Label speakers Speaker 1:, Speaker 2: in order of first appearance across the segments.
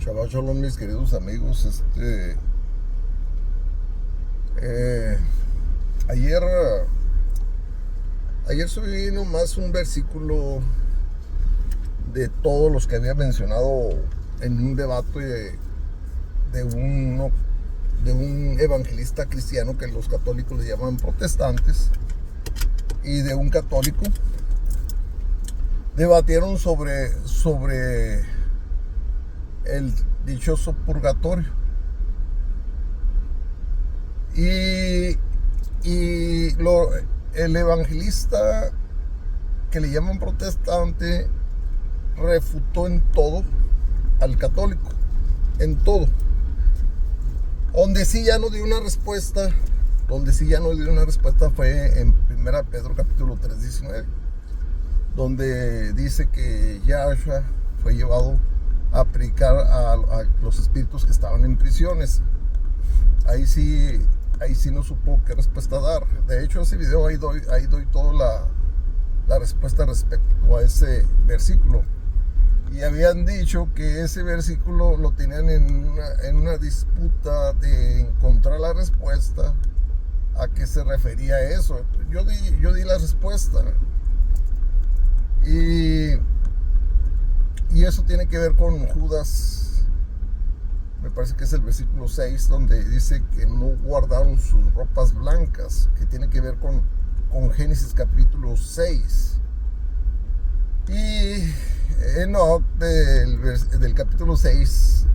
Speaker 1: Shabbat Shalom, mis queridos amigos. Eh, ayer, ayer subí nomás un versículo de todos los que había mencionado en un debate de un evangelista cristiano que los católicos le llaman protestantes y de un católico. Debatieron sobre el dichoso purgatorio. Y el evangelista que le llaman protestante refutó en todo al católico, en todo. Donde sí ya no dio una respuesta, fue en 1 Pedro capítulo 3, 19, donde dice que Yahshua fue llevado a predicar a los espíritus que estaban en prisiones. Ahí sí no supo qué respuesta dar. De hecho, ese video ahí doy toda la respuesta respecto a ese versículo. Y habían dicho que ese versículo lo tenían en una disputa de encontrar la respuesta a qué se refería eso. Yo di la respuesta. Y eso tiene que ver con Judas, me parece que es el versículo 6, donde dice que no guardaron sus ropas blancas, que tiene que ver con Génesis capítulo 6. Y Enoch del capítulo 6,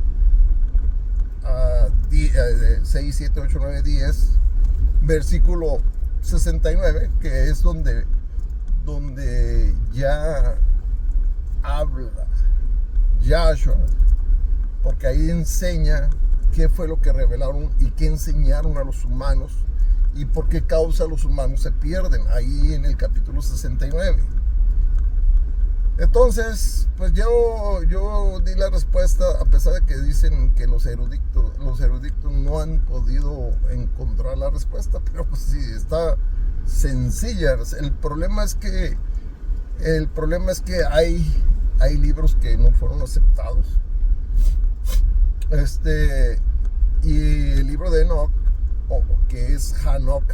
Speaker 1: 6, 7, 8, 9, 10, versículo 69, que es donde ya habla Yahshua, porque ahí enseña qué fue lo que revelaron y qué enseñaron a los humanos y por qué causa los humanos se pierden, ahí en el capítulo 69. Entonces, pues yo di la respuesta, a pesar de que dicen que los eruditos no han podido encontrar la respuesta, pero pues sí, está sencilla. El problema es que hay libros que no fueron aceptados. Y el libro de Enoch, que es Hanok,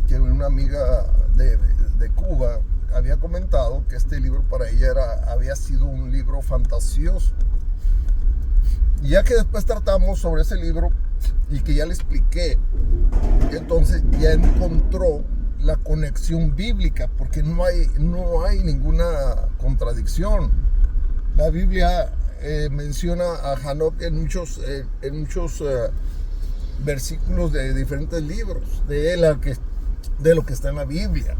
Speaker 1: que una amiga de Cuba había comentado que este libro para ella había sido un libro fantasioso. Y ya que después tratamos sobre ese libro y que ya le expliqué, entonces ya encontró la conexión bíblica, porque no hay ninguna contradicción. La Biblia menciona a Hanok en muchos versículos de diferentes libros de lo que está en la Biblia,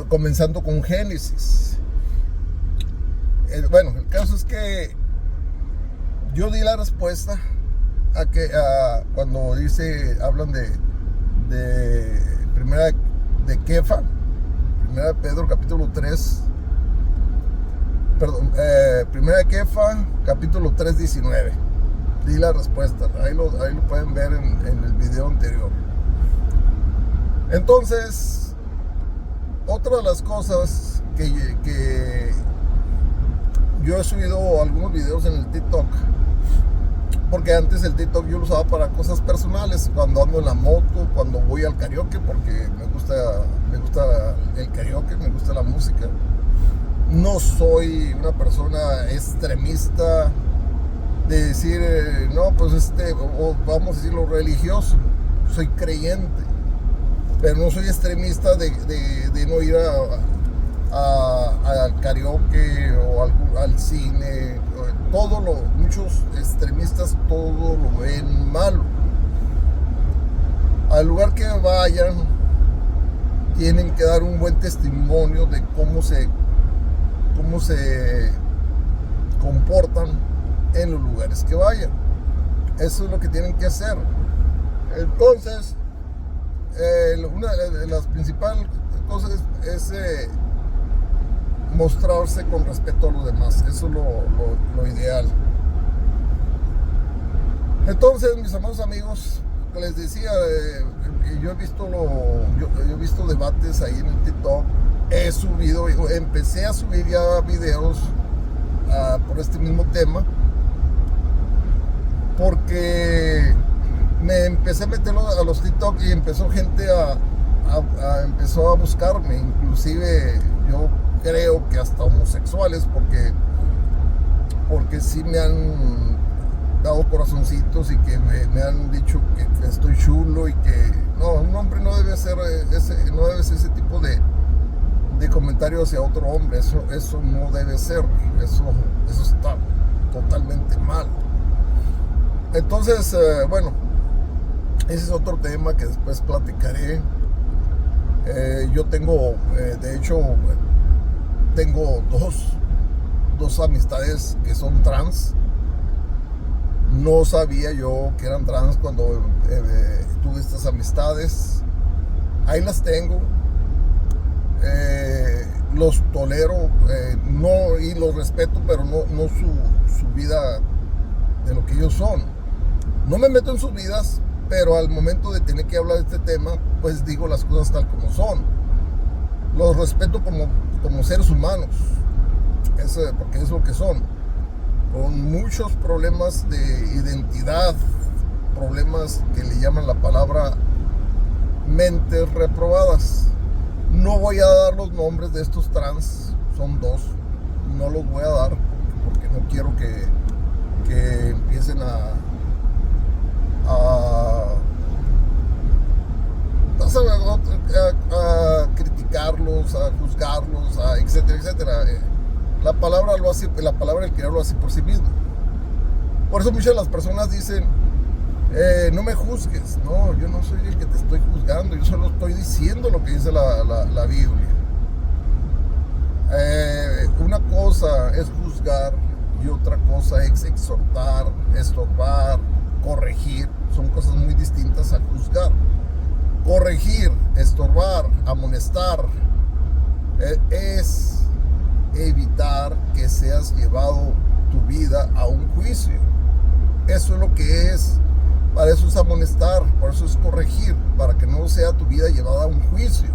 Speaker 1: comenzando con Génesis. Bueno, el caso es que yo di la respuesta cuando hablan de primera de Kefa, primera de Pedro capítulo 3, primera de Kefa capítulo 3, 19. Di la respuesta, ahí lo pueden ver en el video anterior. Entonces, otra de las cosas que yo he subido algunos videos en el TikTok, porque antes el TikTok yo lo usaba para cosas personales, cuando ando en la moto, cuando voy al karaoke, porque me gusta el karaoke, me gusta la música. No soy una persona extremista de decir, no, pues o vamos a decirlo religioso. Soy creyente, pero no soy extremista de no ir al karaoke o al cine. Muchos extremistas todo lo ven malo. Al lugar que vayan, tienen que dar un buen testimonio de cómo se comportan en los lugares que vayan. Eso es lo que tienen que hacer. Entonces, una de las principales cosas es mostrarse con respeto a los demás. Eso es lo ideal. Entonces, mis amados amigos, les decía, yo he visto debates ahí en el TikTok. Empecé a subir ya videos por este mismo tema, porque me empecé a meter a los TikTok y empezó gente empezó a buscarme, inclusive yo creo que hasta homosexuales, porque sí me han dado corazoncitos y que me han dicho que estoy chulo y que no, un hombre no debe ser ese tipo de comentarios hacia otro hombre. Eso no debe ser, eso está totalmente mal. Entonces, bueno, ese es otro tema que después platicaré. Yo tengo, de hecho, tengo dos amistades que son trans. No sabía yo que eran trans cuando tuve estas amistades. Ahí las tengo. Los tolero, no, y los respeto, pero no su vida de lo que ellos son. No me meto en sus vidas, pero al momento de tener que hablar de este tema, pues digo las cosas tal como son. Los respeto como seres humanos, porque es lo que son, con muchos problemas de identidad, problemas que le llaman la palabra mentes reprobadas. No voy a dar los nombres de estos trans, son dos, no los voy a dar porque no quiero que empiecen a criticarlos, a juzgarlos, etcétera, etcétera. La palabra del Creador lo hace por sí mismo. Por eso muchas de las personas dicen, no me juzgues. No, yo no soy el que te estoy juzgando, yo solo estoy diciendo lo que dice la Biblia. Una cosa es juzgar y otra cosa es exhortar, estorbar, corregir. Son cosas muy distintas a juzgar. Corregir, estorbar, amonestar es evitar que seas llevado tu vida a un juicio. Eso es lo que es. Para eso es amonestar, para eso es corregir, para que no sea tu vida llevada a un juicio.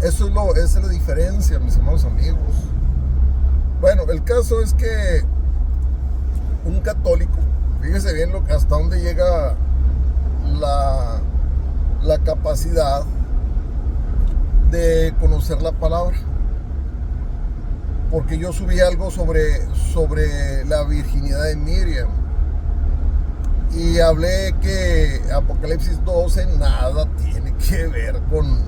Speaker 1: Esa es la diferencia, mis amados amigos. Bueno, el caso es que un católico, fíjese bien hasta dónde llega la capacidad de conocer la palabra. Porque yo subí algo sobre la virginidad de Miriam. Y hablé que Apocalipsis 12 nada tiene que ver con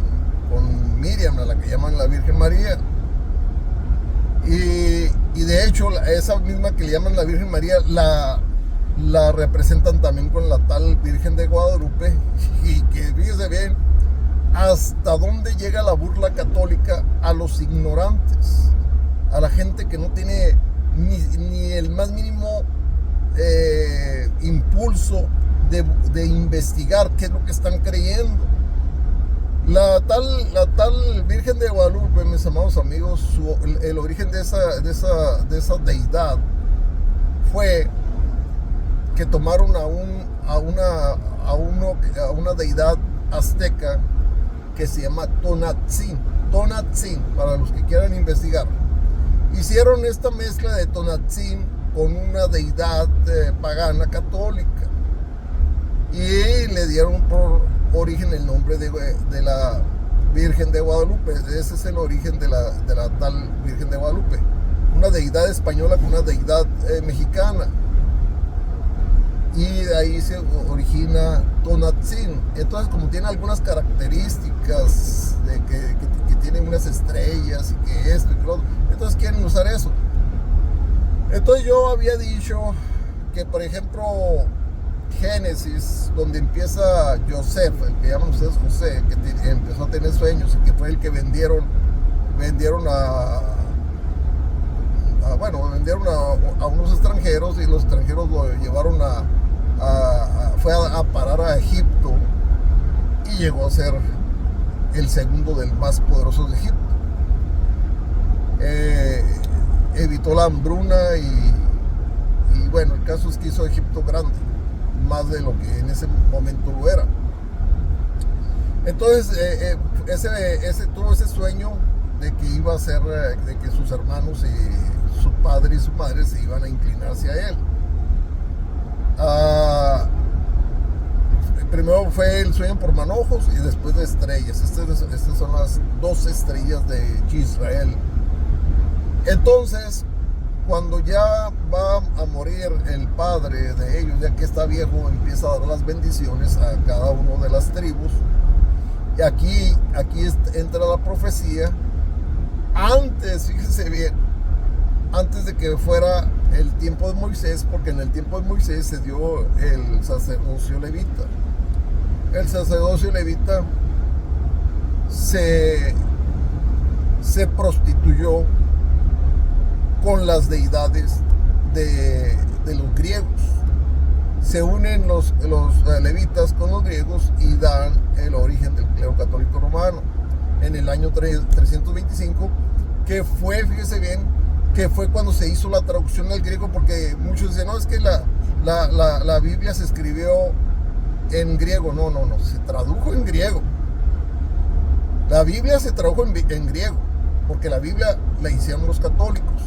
Speaker 1: Miriam, a la que llaman la Virgen María. Y de hecho, esa misma que le llaman la Virgen María, la representan también con la tal Virgen de Guadalupe. Y que fíjese bien hasta dónde llega la burla católica a los ignorantes, a la gente que no tiene ni el más mínimo impulso de investigar qué es lo que están creyendo. La tal Virgen de Guadalupe, mis amados amigos, el origen de esa deidad fue que tomaron a una deidad azteca que se llama Tonantzin, para los que quieran investigar. Hicieron esta mezcla de Tonantzin con una deidad pagana católica y le dieron por origen el nombre de la Virgen de Guadalupe. Ese es el origen de la tal Virgen de Guadalupe, una deidad española con una deidad mexicana, y de ahí se origina Tonantzin. Entonces, como tiene algunas características de que tiene unas estrellas y que esto y que lo otro, entonces quieren usar eso. Entonces yo había dicho que, por ejemplo, Génesis, donde empieza Joseph, el que llaman ustedes José, que empezó a tener sueños y que fue el que vendieron a unos extranjeros, y los extranjeros lo llevaron fue a parar a Egipto y llegó a ser el segundo del más poderoso de Egipto. Evitó la hambruna y bueno, el caso es que hizo Egipto grande, más de lo que en ese momento lo era. Entonces tuvo ese sueño de que iba a ser, de que sus hermanos y su padre y su madre se iban a inclinar hacia él. Ah, primero fue el sueño por manojos y después de estrellas. Estas son las 2 estrellas de Israel. Entonces, cuando ya va a morir el padre de ellos, ya que está viejo, empieza a dar las bendiciones a cada uno de las tribus. Y aquí entra la profecía. Antes, fíjense bien, antes de que fuera el tiempo de Moisés, porque en el tiempo de Moisés se dio el sacerdocio levita. El sacerdocio levita se prostituyó con las deidades de los griegos. Se unen los levitas con los griegos y dan el origen del clero católico romano en el año 325, que fue, fíjese bien, que fue cuando se hizo la traducción al griego, porque muchos dicen, no, es que la Biblia se escribió en griego. No, se tradujo en griego. La Biblia se tradujo en griego, porque la Biblia la hicieron los católicos,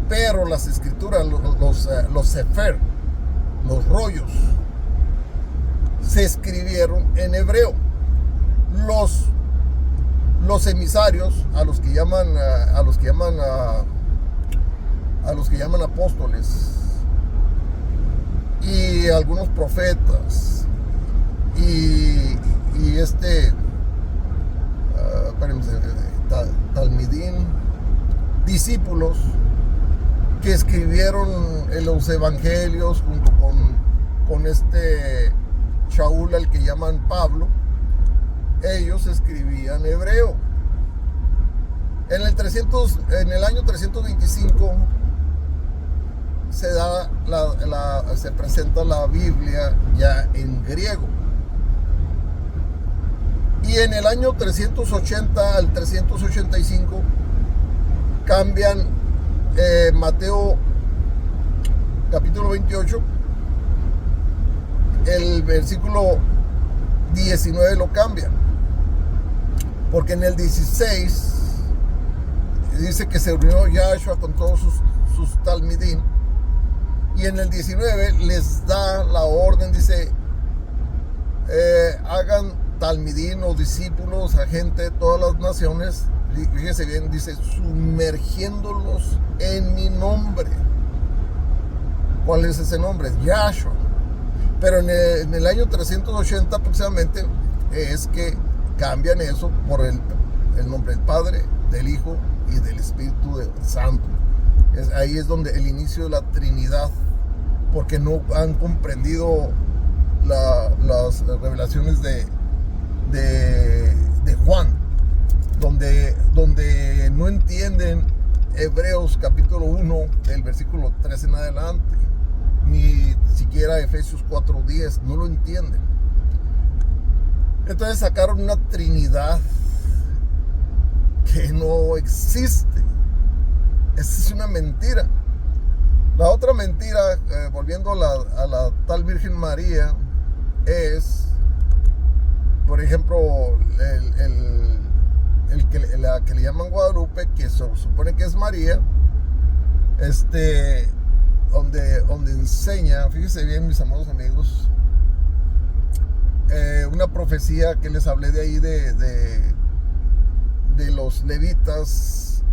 Speaker 1: pero las escrituras, los sefer, los rollos, se escribieron en hebreo. Los emisarios, a los que llaman apóstoles, y algunos profetas, y talmidín, discípulos que escribieron los evangelios junto con Shaul, al que llaman Pablo. Ellos escribían hebreo. En el año 325 se presenta la Biblia ya en griego. Y en el año 380 al 385 cambian Mateo capítulo 28, el versículo 19 lo cambian, porque en el 16 dice que se unió Yahshua con todos sus talmidín, y en el 19 les da la orden, dice, hagan talmidín o discípulos a gente de todas las naciones. Fíjese bien, dice, sumergiéndolos en mi nombre. ¿Cuál es ese nombre? Yahshua. Pero en el año 380 aproximadamente es que cambian eso por el nombre del Padre, del Hijo y del Espíritu Santo. Ahí es donde el inicio de la Trinidad, porque no han comprendido las revelaciones de Juan, donde no entienden Hebreos capítulo 1 del versículo 3 en adelante, ni siquiera Efesios 4:10, no lo entienden. Entonces sacaron una Trinidad que no existe. Esa es una mentira. La otra mentira, volviendo a la tal Virgen María, es, por ejemplo, la que le llaman Guadalupe, que se supone que es María, donde enseña, fíjense bien, mis amados amigos, una profecía que les hablé de ahí de los levitas,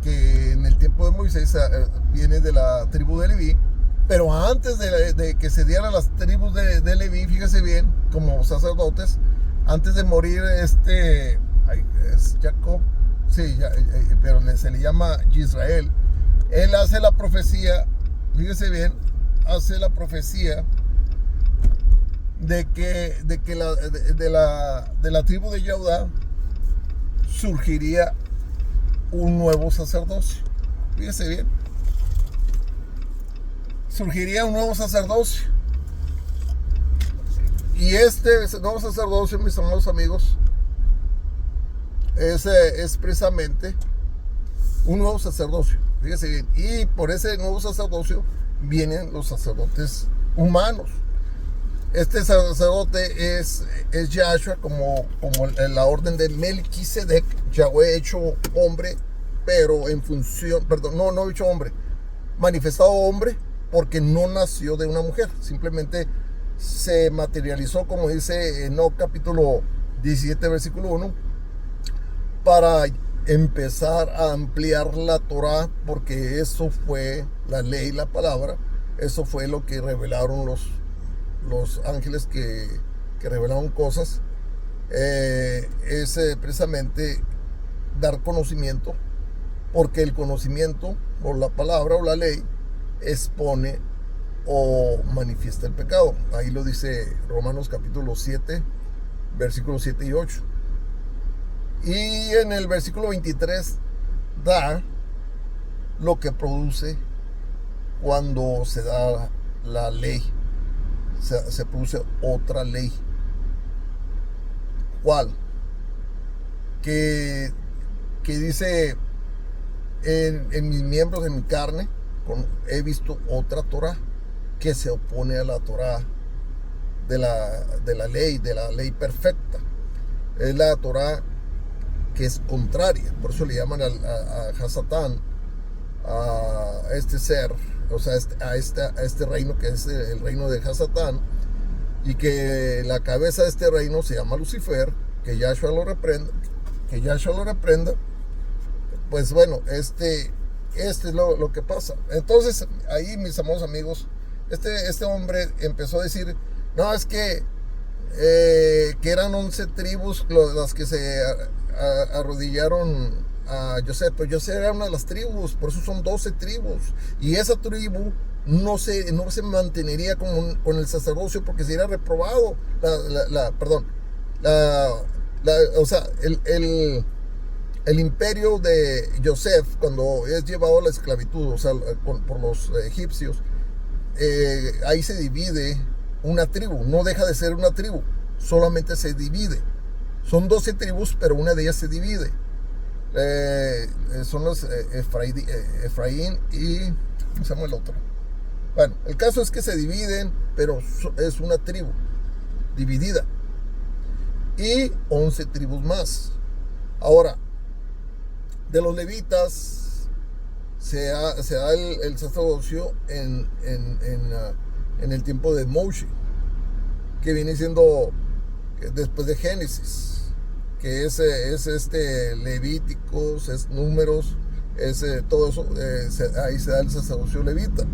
Speaker 1: que en el tiempo de Moisés viene de la tribu de Leví. Pero antes de que se dieran las tribus de Leví, fíjese bien, como sacerdotes, antes de morir es Jacob, sí, pero se le llama Israel. Él hace la profecía, fíjese bien, hace la profecía de que de la tribu de Judá surgiría un nuevo sacerdocio. Fíjese bien, surgiría un nuevo sacerdocio. Y este nuevo sacerdocio, mis amados amigos, es precisamente un nuevo sacerdocio. Fíjese bien. Y por ese nuevo sacerdocio vienen los sacerdotes humanos. Este sacerdote es Yahshua, como la orden de Melquisedec, Yahweh hecho hombre, pero en función, perdón, no hecho hombre, manifestado hombre, porque no nació de una mujer, simplemente se materializó, como dice Enoc capítulo 17 versículo 1, para empezar a ampliar la Torah, porque eso fue la ley, la palabra, eso fue lo que revelaron los ángeles que revelaron cosas, es precisamente dar conocimiento, porque el conocimiento o la palabra o la ley expone o manifiesta el pecado. Ahí lo dice Romanos capítulo 7 versículos 7 y 8. Y en el versículo 23 da lo que produce cuando se da la ley. Se produce otra ley. ¿Cuál? Que dice, en mis miembros, en mi carne, he visto otra Torah que se opone a la Torah de la ley perfecta. Es la Torah que es contraria, por eso le llaman a Hasatán, a este ser, o sea, a este reino que es el reino de Hasatán, y que la cabeza de este reino se llama Lucifer, que Yahshua lo reprenda, pues bueno, este es lo que pasa. Entonces, ahí, mis amados amigos, este hombre empezó a decir, no, es que eran 11 tribus las que se arrodillaron a José, pero José era una de las tribus, por eso son 12 tribus, y esa tribu no se mantendría con el sacerdocio, porque sería reprobado, o sea, el imperio de Joseph, cuando es llevado a la esclavitud, o sea, por los egipcios, ahí se divide una tribu, no deja de ser una tribu, solamente se divide. Son 12 tribus, pero una de ellas se divide. Son los Efraín y... ¿cómo se llama el otro? Bueno, el caso es que se dividen, pero es una tribu dividida. Y 11 tribus más. Ahora, de los levitas se da el sacerdocio en el tiempo de Moshe, que viene siendo después de Génesis, que es Levíticos, es Números, todo eso, ahí se da el sacerdocio levita.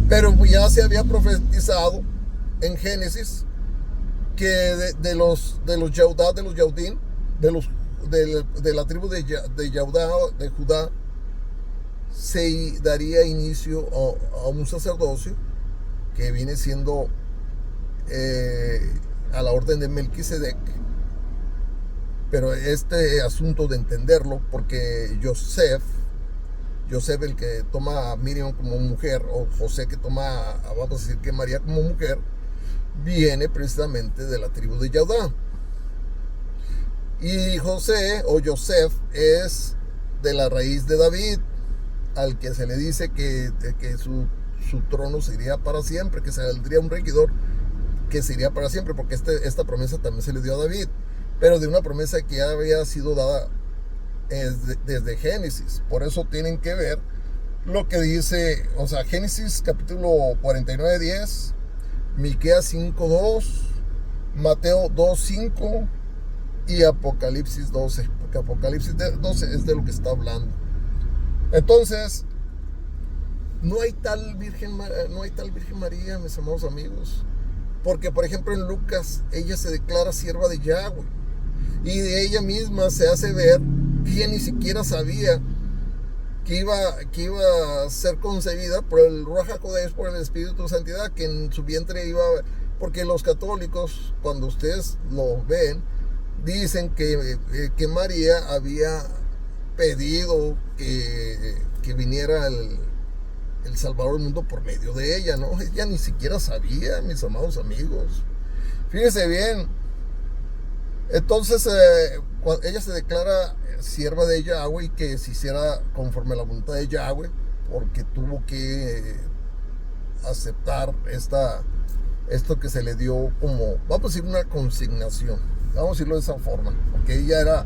Speaker 1: Pero ya se había profetizado en Génesis que de los Yehudá, de los Yaudín, de la tribu de Judá, se daría inicio a un sacerdocio que viene siendo a la orden de Melquisedec. Pero este asunto de entenderlo, porque Joseph, el que toma a Miriam como mujer, o José que toma, vamos a decir que María como mujer, viene precisamente de la tribu de Judá. Y José o Joseph es de la raíz de David, al que se le dice que su trono sería para siempre, que saldría un regidor que sería para siempre, porque esta promesa también se le dio a David, pero de una promesa que ya había sido dada desde Génesis. Por eso tienen que ver lo que dice, o sea, Génesis capítulo 49:10, Miqueas 5:2, Mateo 2:5 y Apocalipsis 12, porque Apocalipsis 12 es de lo que está hablando. Entonces, no hay tal Virgen María, mis amados amigos, porque por ejemplo en Lucas ella se declara sierva de Yahweh, y de ella misma se hace ver que ella ni siquiera sabía que iba a ser concebida por el Ruach HaKodesh, por el Espíritu de Santidad, que en su vientre iba, porque los católicos, cuando ustedes lo ven, dicen que María había pedido que viniera el Salvador del mundo por medio de ella, ¿no? Ella ni siquiera sabía, mis amados amigos. Fíjense bien. Entonces, ella se declara sierva de Yahweh, y que se hiciera conforme a la voluntad de Yahweh, porque tuvo que aceptar esto que se le dio como, vamos a decir, una consignación. Vamos a decirlo de esa forma, porque ella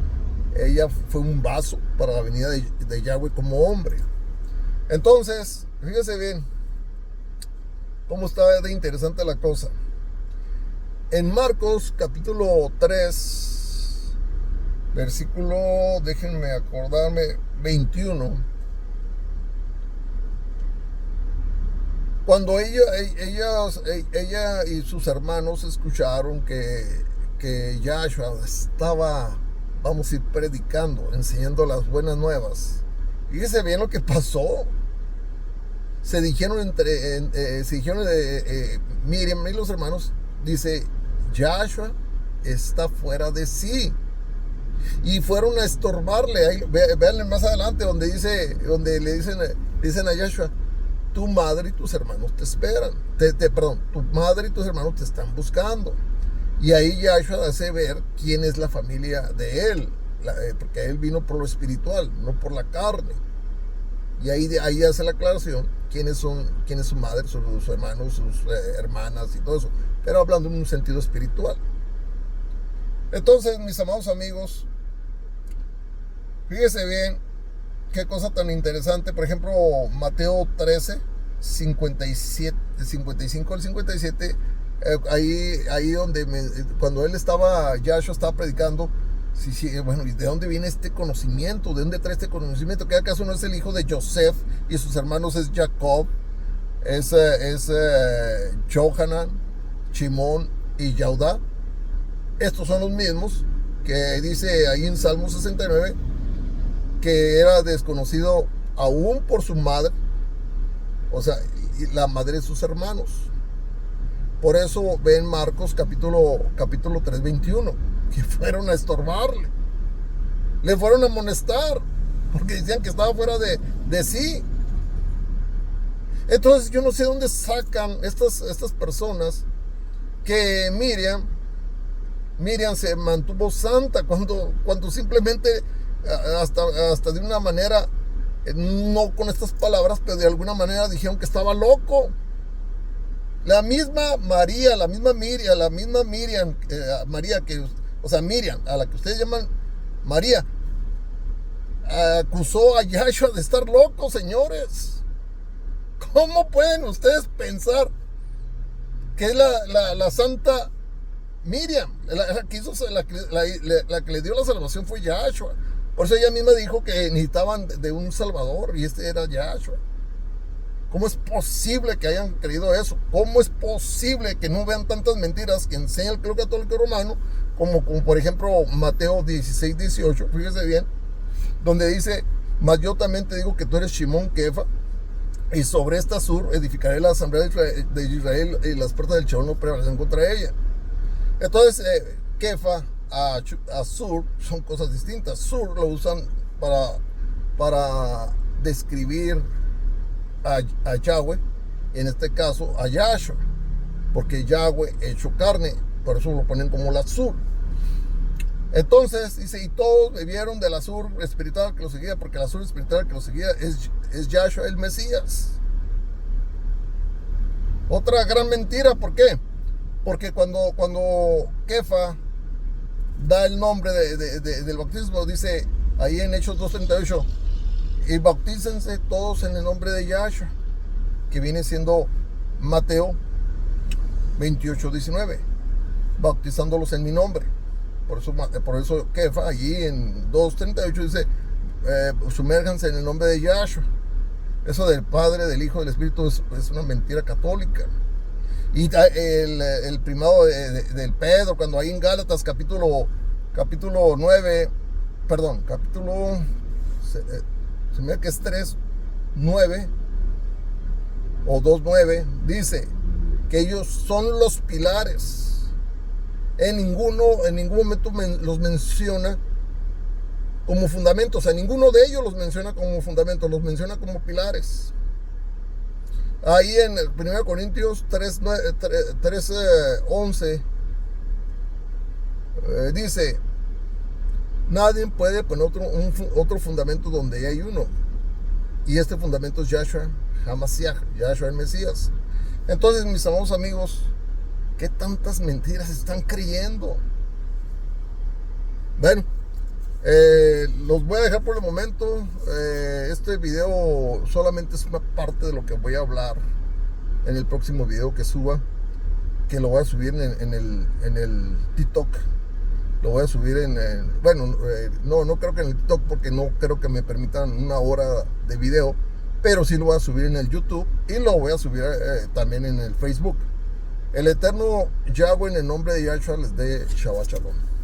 Speaker 1: fue un vaso para la venida de Yahweh como hombre. Entonces, fíjese bien, cómo está de interesante la cosa. En Marcos capítulo 3, versículo, déjenme acordarme, 21. Cuando ella y sus hermanos escucharon que Yahshua estaba, vamos a ir predicando, enseñando las buenas nuevas. Fíjese bien lo que pasó. Se dijeron Miriam y los hermanos, dice, Yahshua está fuera de sí. Y fueron a estorbarle. Ahí, véanle más adelante donde le dicen a Yahshua, tu madre y tus hermanos te esperan. Perdón, tu madre y tus hermanos te están buscando. Y ahí Yahshua hace ver quién es la familia de él. Porque él vino por lo espiritual, no por la carne. Y ahí hace la aclaración quién es su madre, sus hermanos, sus hermanas y todo eso. Pero hablando en un sentido espiritual. Entonces, mis amados amigos, fíjese bien qué cosa tan interesante. Por ejemplo, Mateo 13, 57, 55 al 57, ahí donde cuando Yahshua estaba predicando, bueno, ¿y de dónde viene este conocimiento? ¿De dónde trae este conocimiento? ¿Que acaso no es el hijo de Joseph y sus hermanos es Jacob, es Johanan, Shimón y Yahudá? Estos son los mismos que dice ahí en Salmo 69 que era desconocido aún por su madre, o sea, la madre de sus hermanos. Por eso ven Marcos capítulo 3, 21, que fueron a estorbarle, le fueron a amonestar, porque decían que estaba fuera de sí. Entonces yo no sé dónde sacan estas personas que Miriam se mantuvo santa cuando simplemente hasta de una manera, no con estas palabras, pero de alguna manera dijeron que estaba loco. La misma María, Miriam, Miriam, a la que ustedes llaman María, acusó a Yahshua de estar loco, señores. ¿Cómo pueden ustedes pensar que es la santa Miriam? La que le dio la salvación fue Yahshua. Por eso ella misma dijo que necesitaban de un salvador, y este era Yahshua. ¿Cómo es posible que hayan creído eso? ¿Cómo es posible que no vean tantas mentiras que enseña el Club Católico Romano, como por ejemplo Mateo 16, 18, fíjese bien, donde dice, mas yo también te digo que tú eres Shimón Kefa, y sobre esta sur edificaré la asamblea de Israel, y las puertas del Sheol no prevalecerán contra ella. Entonces, Kefa a sur son cosas distintas. Sur lo usan para describir a Yahweh, en este caso a Yahshua, porque Yahweh hecho carne, por eso lo ponen como la sur. Entonces dice, y todos bebieron del azur espiritual que lo seguía, porque el azur espiritual que lo seguía es Yahshua el Mesías. Otra gran mentira. ¿Por qué? Porque cuando Kefa da el nombre del bautismo, dice ahí en Hechos 2:38, y bautícense todos en el nombre de Yahshua, que viene siendo Mateo 28:19, bautizándolos en mi nombre. Por eso Kefa allí en 2:38 dice, sumérjanse en el nombre de Yahshua. Eso del Padre, del Hijo, del Espíritu es una mentira católica. Y el primado del Pedro, cuando ahí en Gálatas capítulo 9, perdón, se me da que es 3:9 o 2:9, dice que ellos son los pilares. En ningún momento los menciona como fundamento, o sea, ninguno de ellos los menciona como fundamento, los menciona como pilares. Ahí en 1 Corintios 3:11 dice, nadie puede poner otro fundamento donde ya hay uno, y este fundamento es Yahshua HaMashiach, Yahshua el Mesías. Entonces, mis amados amigos, ¿qué tantas mentiras están creyendo? Bueno, los voy a dejar por el momento. Este video solamente es una parte de lo que voy a hablar. en el próximo video que suba, que lo voy a subir en el TikTok. Lo voy a subir no creo que en el TikTok, porque no creo que me permitan 1 hora de video, pero sí lo voy a subir en el YouTube y lo voy a subir también en el Facebook. El Eterno Yahweh, en el nombre de Yahshua, les dé Shabbat Shalom.